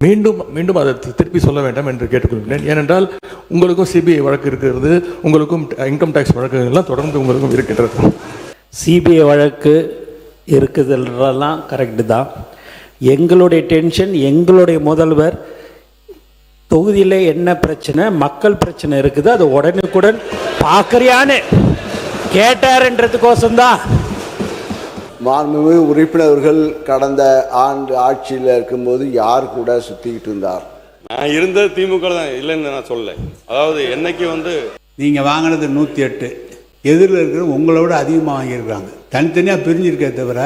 மீண்டும் மீண்டும் அதை திருப்பி சொல்ல வேண்டாம் என்று கேட்டுக்கொள்கிறேன். ஏனென்றால் உங்களுக்கும் சிபிஐ வழக்கு இருக்கிறது, உங்களுக்கும் இன்கம் டேக்ஸ் வழக்குகள்லாம் தொடர்ந்து உங்களுக்கும் இருக்கின்றது. சிபிஐ வழக்கு இருக்குதுன்றதெல்லாம் கரெக்டு தான். எங்களுடைய டென்ஷன், எங்களுடைய முதல்வர் தொகுதியில் என்ன பிரச்சனை, மக்கள் பிரச்சனை இருக்குது, அது உடனுக்குடன் பார்க்குறியான்னு கேட்டார்ன்றதுக்கோசம்தான். மாண்புமிகு உறுப்பினர்கள் கடந்த ஆண்டு ஆட்சியில் இருக்கும்போது யார் கூட சுற்றிக்கிட்டு இருந்தார்? நான் இருந்தது திமுக தான், இல்லைன்னு நான் சொல்ல. அதாவது என்னைக்கு நீங்கள் வாங்கினது 108, எதிரில் இருக்கிற உங்களோட அதிகமாக வாங்கியிருக்கிறாங்க. தனித்தனியாக பிரிஞ்சிருக்கே தவிர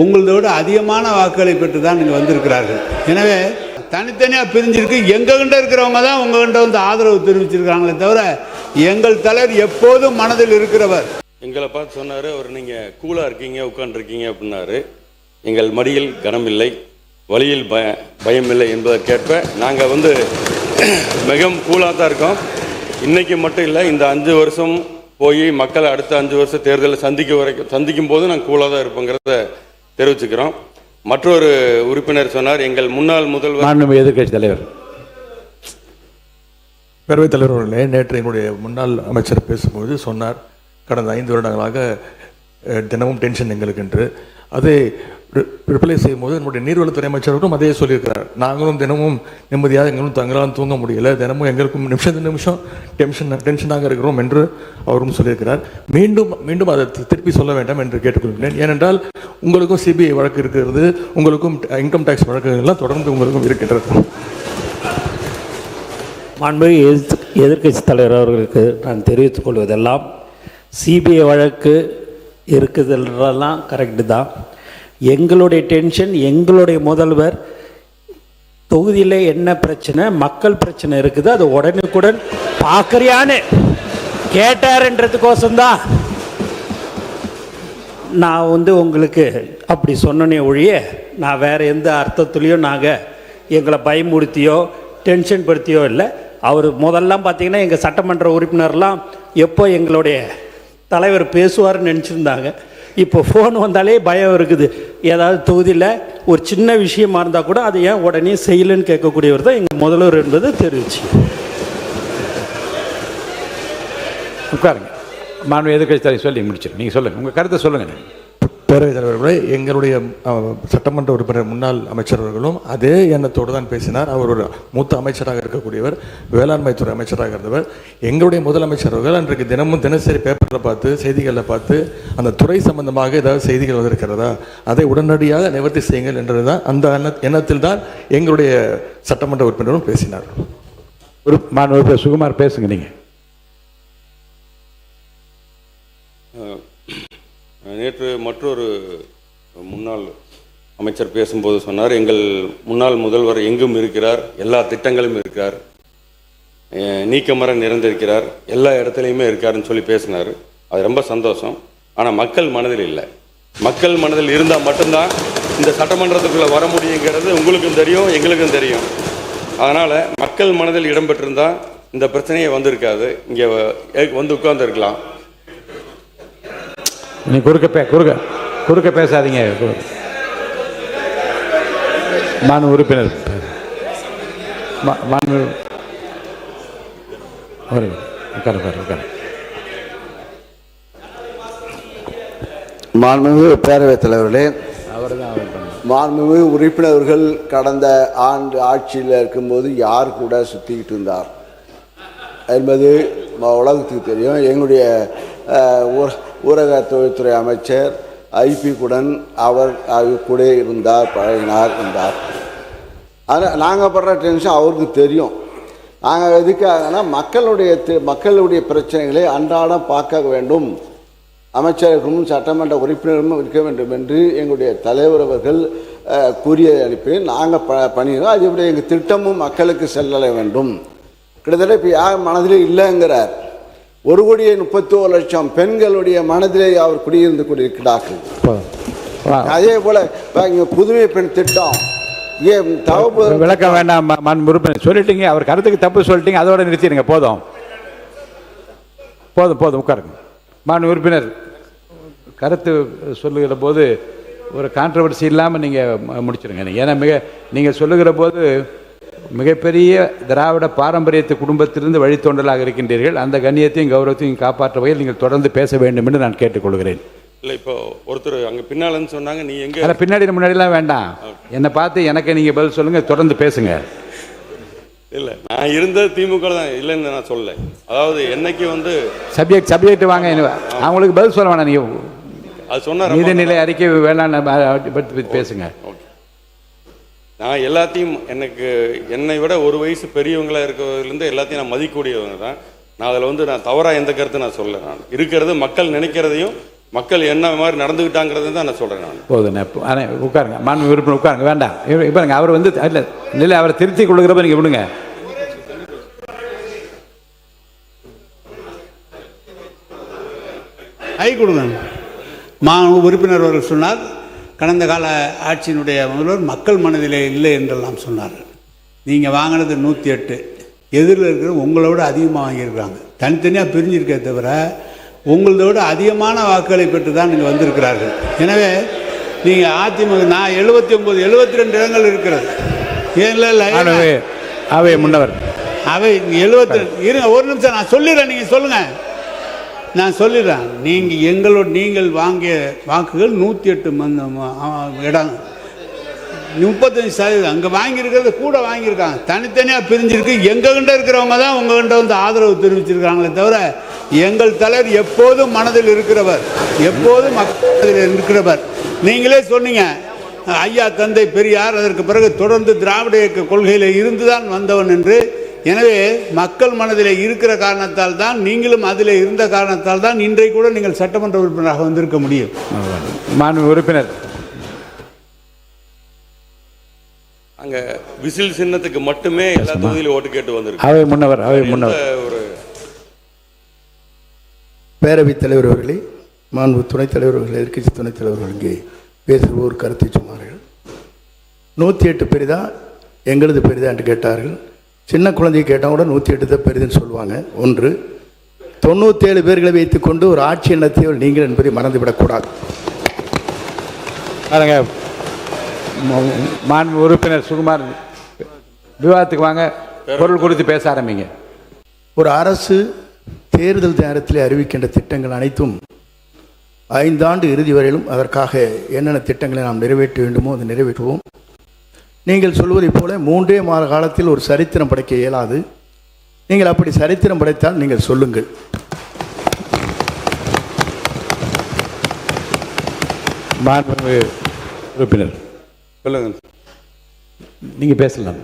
உங்களோட அதிகமான வாக்குகளை பெற்று தான் நீங்கள் வந்திருக்கிறார்கள். எனவே தனித்தனியாக பிரிஞ்சிருக்கு, எங்ககிட்ட இருக்கிறவங்க தான் உங்ககிட்ட வந்து ஆதரவு தெரிவிச்சிருக்கிறாங்களே தவிர எங்கள் தலைவர் எப்போதும் மனதில் இருக்கிறவர். எங்களை பார்த்து சொன்னார், அவர் நீங்கள் கூலாக இருக்கீங்க, உட்காந்துருக்கீங்க அப்படின்னாரு. எங்கள் மடியில் கனமில்லை, வழியில் பயமில்லை என்பதற்கேற்ப நாங்கள் மிகவும் கூலாக தான் இருக்கோம். இன்றைக்கி மட்டும் இல்லை, இந்த 5 வருஷம் போய் மக்களை அடுத்த 5 வருஷம் தேர்தலில் சந்திக்கும் போது நாங்கள் கூலாக தான் இருப்போங்கிறத தெரிவிச்சுக்கிறோம். மற்றொரு உறுப்பினர் சொன்னார், எங்கள் முன்னாள் முதல்வர் எதிர்கட்சி தலைவர் பேரவைத் தலைவர் அவர்களே, நேற்று என்னுடைய முன்னாள் அமைச்சர் பேசும்போது சொன்னார், கடந்த 5 வருடங்களாக தினமும் டென்ஷன் எங்களுக்கு என்று. அதை ரிப்ளை செய்யும்போது நம்முடைய நீர்வளத்துறை அமைச்சர்களும் அதே சொல்லியிருக்கிறார். நாங்களும் தினமும் நிம்மதியாக எங்களும் தங்களால் தூங்க முடியலை, தினமும் எங்களுக்கும் நிமிஷம் டென்ஷனாக இருக்கிறோம் என்று அவரும் சொல்லியிருக்கிறார். மீண்டும் மீண்டும் அதை திருப்பி சொல்ல வேண்டாம் என்று கேட்டுக்கொள்கிறேன். ஏனென்றால் உங்களுக்கும் சிபிஐ வழக்கு இருக்கிறது, உங்களுக்கும் இன்கம் டேக்ஸ் வழக்குகள்லாம் தொடர்ந்து உங்களுக்கும் இருக்கின்றது. மாண்புமிகு எதிர்க்கட்சி தலைவர் அவர்களுக்கு நான் தெரிவித்துக் கொள்வதெல்லாம், சிபிஐ வழக்கு இருக்குதுன்றதெல்லாம் கரெக்டு தான். எங்களுடைய டென்ஷன், எங்களுடைய முதல்வர் தொகுதியில் என்ன பிரச்சனை, மக்கள் பிரச்சனை இருக்குது, அது உடனுக்குடன் பார்க்குறியான்னு கேட்டார்ன்றதுக்கோசம்தான் நான் உங்களுக்கு அப்படி சொன்னனே ஒழிய, நான் வேறு எந்த அர்த்தத்துலேயும் நாங்கள் எங்களை பயமுறுத்தியோ டென்ஷன் படுத்தியோ இல்லை. அவர் முதல்லாம் பார்த்திங்கன்னா எங்கள் சட்டமன்ற உறுப்பினர்லாம் எப்போ எங்களுடைய தலைவர் பேசுவார்னு நினச்சிருந்தாங்க. இப்போ ஃபோன் வந்தாலே பயம் இருக்குது. ஏதாவது தொகுதியில் ஒரு சின்ன விஷயமா இருந்தால் கூட அதை ஏன் உடனே செய்யலைன்னு கேட்கக்கூடியவர் தான் எங்கள் முதல்வர் என்பது தெரிவிச்சு. உட்காருங்க. மாண்பு எதிர்கட்சி தலைவர் சொல்லி முடிச்சிடும். நீங்கள் சொல்லுங்கள், உங்கள் கருத்தை சொல்லுங்கள். பேரவைத் தலைவர்களே, எங்களுடைய சட்டமன்ற உறுப்பினர் முன்னாள் அமைச்சர் அவர்களும் அதே எண்ணத்தோடு தான் பேசினார். அவர் ஒரு மூத்த அமைச்சராக இருக்கக்கூடியவர், வேளாண்மை துறை அமைச்சராக இருந்தவர். எங்களுடைய முதலமைச்சர் அவர்கள் அன்றைக்கு தினமும் தினசரி பேப்பரில் பார்த்து, செய்திகளில் பார்த்து, அந்த துறை சம்பந்தமாக ஏதாவது செய்திகள் வந்திருக்கிறதா, அதை உடனடியாக நிவர்த்தி செய்யுங்கள் என்றது தான், அந்த எண்ணத்தில் தான் எங்களுடைய சட்டமன்ற உறுப்பினரும் பேசினார். உறுப்பினர் சுகுமார் பேசுங்க. நீங்கள் நேற்று மற்றொரு முன்னாள் அமைச்சர் பேசும்போது சொன்னார், எங்கள் முன்னாள் முதல்வர் எங்கும் இருக்கிறார், எல்லா திட்டங்களும் இருக்கிறார், நீக்கமர நிறைந்திருக்கிறார், எல்லா இடத்துலையுமே இருக்காருன்னு சொல்லி பேசினார். அது ரொம்ப சந்தோஷம். ஆனால் மக்கள் மனதில் இல்லை. மக்கள் மனதில் இருந்தால் மட்டும்தான் இந்த சட்டமன்றத்துக்குள்ளே வர முடியுங்கிறது உங்களுக்கும் தெரியும், எங்களுக்கும் தெரியும். அதனால் மக்கள் மனதில் இடம்பெற்றிருந்தால் இந்த பிரச்சனையே வந்திருக்காது, இங்கே உட்கார்ந்துருக்கலாம். நீ குறுக்க பேசாதீங்க. மாண்பு உறுப்பினர் மாண்புமிகு பேரவைத் தலைவர்களே, மாண்புமிகு உறுப்பினர்கள் கடந்த ஆண்டு ஆட்சியில் இருக்கும்போது யார் கூட சுற்றிக்கிட்டு இருந்தார் என்பது உலகத்துக்கு தெரியும். எங்களுடைய ஊரக தொழில்துறை அமைச்சர் ஐபி குடன் அவர் கூட இருந்தார், பழகினார் இருந்தார். ஆனால் நாங்கள் படுற டென்ஷன் அவருக்கு தெரியும். நாங்கள் எதுக்காகனா மக்களுடைய பிரச்சனைகளை அன்றாடம் பார்க்க வேண்டும், அமைச்சர்களும் சட்டமன்ற உறுப்பினரும் இருக்க வேண்டும் என்று எங்களுடைய தலைவர் அவர்கள் கூறிய அனுப்பி நாங்கள் பண்ணிடுறோம். அதுபடி எங்கள் திட்டமும் மக்களுக்கு செல்ல வேண்டும். கிட்டத்தட்ட இப்போ யார் மனதிலே இல்லைங்கிறார். 1,31,00,000 பெண்களுடைய மனதிலே அவர் குடியிருந்து கொண்டிருக்கிறார்கள். அதே போல இங்கே புதுமை பெண் திட்டம் விளக்க வேண்டாம். உறுப்பினர் சொல்லிட்டீங்க, அவர் கருத்துக்கு தப்பு சொல்லிட்டீங்க, அதோட நிறுத்திடுங்க. போதும் உட்காருங்க. மாண்பு உறுப்பினர் கருத்து சொல்லுகிற போது ஒரு கான்ட்ரவர்சி இல்லாமல் நீங்கள் முடிச்சிருங்க. ஏன்னா நீங்கள் சொல்லுகிற போது மிகப்பெரிய திராவிட பாரம்பரியத்து குடும்பத்திலிருந்து வழித்தோன்றலாக இருக்கின்றீர்கள். அந்த கண்ணியத்தையும் கௌரவத்தையும் காப்பாற்ற வகையில் நீங்கள் தொடர்ந்து பேச வேண்டும் என்று நான் கேட்டுக்கொள்கிறேன். இல்லை, இப்போ ஒருத்தர் அங்கே பின்னாலன்னு சொன்னாங்க, நீ எங்கே? அதில் பின்னாடி முன்னாடிலாம் வேண்டாம், என்னை பார்த்து எனக்கு நீங்கள் பதில் சொல்லுங்கள், தொடர்ந்து பேசுங்க. இல்லை, நான் இருந்தது திமுக தான், இல்லைன்னு நான் சொல்லலை. அதாவது என்னைக்கு வந்து சப்ஜெக்ட் வாங்க, அவங்களுக்கு பதில் சொல்ல வேணாம். நீங்கள் அது சொன்னார், நீதிநிலை அறிக்கை வேணாம் பற்றி பேசுங்க. ஓகே, நான் எல்லாத்தையும் என்னை விட ஒரு வயசு பெரியவங்களாக இருக்கிறதுலேருந்து எல்லாத்தையும் நான் மதிக்கக்கூடியவங்க தான். நான் அதில் வந்து நான் தவறாக எந்த கருத்து நான் சொல்ல, நான் இருக்கிறது மக்கள் நினைக்கிறதையும் மக்கள் என்ன மாதிரி நடந்துக்கிட்டாங்கிறது தான் நான் சொல்கிறேன். நான் போதுண்ணே, உட்காருங்க, மாண்பு உறுப்பினர் உட்காருங்க. வேண்டாம், இப்போ அவர் வந்து இல்லை அவரை திருத்தி கொள்ளுகிறப்ப நீங்கள் விடுங்க. கொடுங்க. உறுப்பினர் அவர்கள் சொன்னார், கடந்த கால ஆட்சியினுடைய முதல்வர் மக்கள் மனதிலே இல்லை என்றெல்லாம் சொன்னார். நீங்கள் வாங்கினது 108, எதிரில் இருக்கிற உங்களோட அதிகமாக வாங்கியிருக்காங்க. தனித்தனியாக பிரிஞ்சிருக்கே தவிர உங்களோட அதிகமான வாக்குகளை பெற்று தான் நீங்கள் வந்திருக்கிறார்கள். எனவே நீங்கள் அதிமுக, நான் 79 72 இடங்கள் இருக்கிறது. அவை முன்னவர் அவை 72 இருங்க, ஒரு நிமிஷம் நான் சொல்லிடுறேன், நீங்கள் சொல்லுங்கள், நான் சொல்லிடுறேன். நீங்கள் வாங்கிய வாக்குகள் 108 இடம், 35% அங்கே வாங்கியிருக்கிறது கூட வாங்கியிருக்காங்க. தனித்தனியாக பிரிஞ்சிருக்கு. எங்ககிட்ட இருக்கிறவங்க தான் உங்ககிட்ட வந்து ஆதரவு தெரிவிச்சிருக்காங்களே தவிர எங்கள் தலைவர் எப்போதும் மனதில் இருக்கிறவர், எப்போதும் மக்கள் இருக்கிறவர். நீங்களே சொன்னீங்க, ஐயா தந்தை பெரியார் அதற்கு பிறகு தொடர்ந்து திராவிட இயக்க கொள்கையில் இருந்துதான் வந்தவன் என்று. எனவே மக்கள் மனதில் இருக்கிற காரணத்தால் தான், நீங்களும் அதில் இருந்த காரணத்தால் தான் இன்றைக்கு கூட நீங்கள் சட்டமன்ற உறுப்பினராக வந்திருக்க முடியும். மாண்பு உறுப்பினர், அங்கே விசில் சின்னத்துக்கு மட்டுமே எல்லா தொகுதியிலும் ஓட்டு கேட்டு வந்திருக்கு. அவை முன்னவர் ஒரு பேரவைத் தலைவர் அவர்களே, மாண்பு துணைத் தலைவர் அவர்கள், எதிர்க்கட்சி துணைத் தலைவர்கள் இங்கே பேசுகிற ஒரு கருத்தை சொன்னார்கள். 108 பெரிதா எங்களது பெரிதா என்று கேட்டார்கள். சின்ன குழந்தையை கேட்டால் கூட 108 தான் பெரிதுன்னு சொல்லுவாங்க. ஒன்று, 97 பேர்களை வைத்துக்கொண்டு ஒரு ஆட்சி நடத்தியவர் நீங்கள் என்பதை மறந்துவிடக்கூடாது. பாருங்க, மாண்பு உறுப்பினர் சுகுமார், விவாதத்துக்கு வாங்க, பொருள் குறித்து பேச ஆரம்பிங்க. ஒரு அரசு தேர்தல் நேரத்தில் அறிவிக்கின்ற திட்டங்கள் அனைத்தும் 5 ஆண்டு இறுதி வரையிலும் அதற்காக என்னென்ன திட்டங்களை நாம் நிறைவேற்ற வேண்டுமோ அதை நிறைவேற்றுவோம். நீங்கள் சொல்வதைப் போல 3 மாத காலத்தில் ஒரு சரித்திரம் படைக்க இயலாது. நீங்கள் அப்படி சரித்திரம் படைத்தால் நீங்கள் சொல்லுங்கள். மாண்பு உறுப்பினர் சொல்லுங்க, நீங்கள் பேசலாம்.